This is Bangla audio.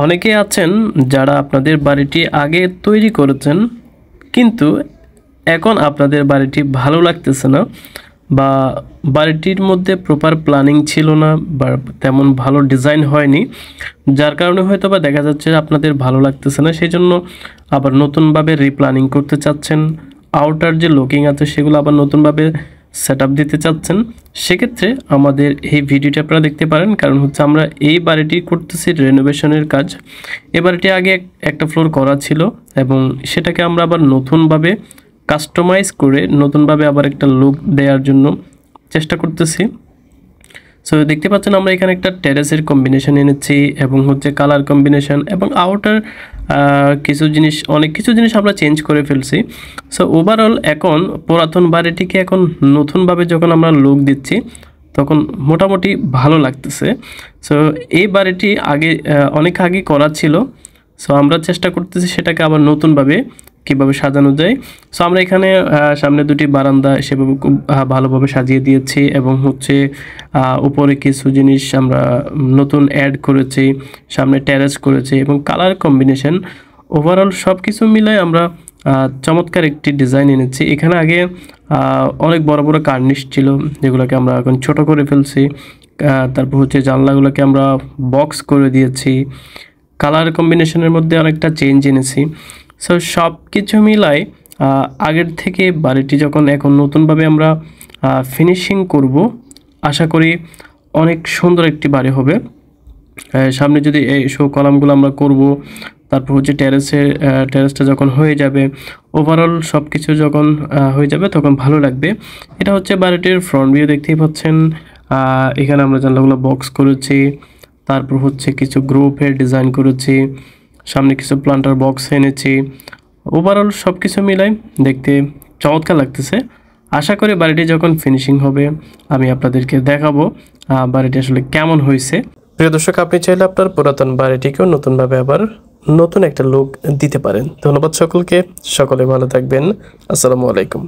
অনেকেই আছেন যারা আপনাদের বাড়িটি আগে তৈরি করেছেন, কিন্তু এখন আপনাদের বাড়িটি ভালো লাগতেছে না, বা বাড়িটির মধ্যে প্রপার প্ল্যানিং ছিল না, বা তেমন ভালো ডিজাইন হয়নি, যার কারণে হয়তো বা দেখা যাচ্ছে আপনাদের ভালো লাগতেছে না। সেই জন্য আবার নতুনভাবে রিপ্ল্যানিং করতে চাচ্ছেন, আউটার যে লুকিং আছে সেগুলো আবার নতুনভাবে সেট আপ দিতে চাচ্ছেন। সেক্ষেত্রে আমাদের এই ভিডিওটি আপনারা দেখতে পারেন, কারণ হচ্ছে আমরা এই বাড়িটি করতেছি রেনোভেশনের কাজ। এই বাড়িটি আগে একটা ফ্লোর করা ছিল এবং সেটাকে আমরা আবার নতুনভাবে কাস্টমাইজ করে নতুনভাবে আবার একটা লুক দেওয়ার জন্য চেষ্টা করতেছি। সো দেখতে পাচ্ছেন আমরা এখানে একটা টেরেসের কম্বিনেশন এনেছি এবং হচ্ছে কালার কম্বিনেশন এবং আউটার অনেক কিছু জিনিস আমরা চেঞ্জ করে ফেলছি। সো ওভারঅল এখন পুরাতন বাড়িটিকে এখন নতুনভাবে যখন আমরা লুক দিচ্ছি তখন মোটামুটি ভালো লাগতেছে। সো এই বাড়িটি অনেক আগে করা ছিল। সো আমরা চেষ্টা করতেছি সেটাকে আবার নতুনভাবে কীভাবে সাজানো যায়। সো আমরা এখানে সামনে দুটি বারান্দা সেভাবে খুব ভালোভাবে সাজিয়ে দিয়েছি এবং হচ্ছে উপরে কিছু জিনিস আমরা নতুন অ্যাড করেছি, সামনে টেরেস করেছি এবং কালার কম্বিনেশন ওভারঅল সব কিছু মিলাই আমরা চমৎকার একটি ডিজাইন এনেছি। এখানে আগে অনেক বড় বড় কার্নিশ ছিল, যেগুলোকে আমরা এখন ছোট করে ফেলছি। তারপর হচ্ছে জানলাগুলোকে আমরা বক্স করে দিয়েছি, কালার কম্বিনেশনের মধ্যে অনেকটা চেঞ্জ এনেছি। সো সব কিছু মিলাই আগের থেকে বাড়িটি যখন এখন নতুনভাবে আমরা ফিনিশিং করব, আশা করি অনেক সুন্দর একটি বাড়ি হবে। সামনে যদি এই কলামগুলো আমরা করব, তারপর হচ্ছে টেরেসটা যখন হয়ে যাবে, ওভারঅল সব কিছু যখন হয়ে যাবে তখন ভালো লাগবে। এটা হচ্ছে বাড়িটির ফ্রন্ট ভিউ, দেখতেই পাচ্ছেন। এখানে আমরা জানলাগুলো বক্স করেছি, তারপর হচ্ছে কিছু গ্রুপের ডিজাইন করেছি, সামনে কিছু প্লান্টার বক্স এনেছি। ওভারঅল সব কিছু মিলাই দেখতে চমৎকার লাগতেছে। আশা করি বাড়িটি যখন ফিনিশিং হবে আমি আপনাদেরকে দেখাবো বাড়িটি আসলে কেমন হয়েছে। প্রিয় দর্শক, আপনি চাইলে আপনার পুরাতন বাড়িটিকেও নতুনভাবে আবার নতুন একটা লুক দিতে পারেন। ধন্যবাদ সকলকে, সকলে ভালো থাকবেন। আসসালামু আলাইকুম।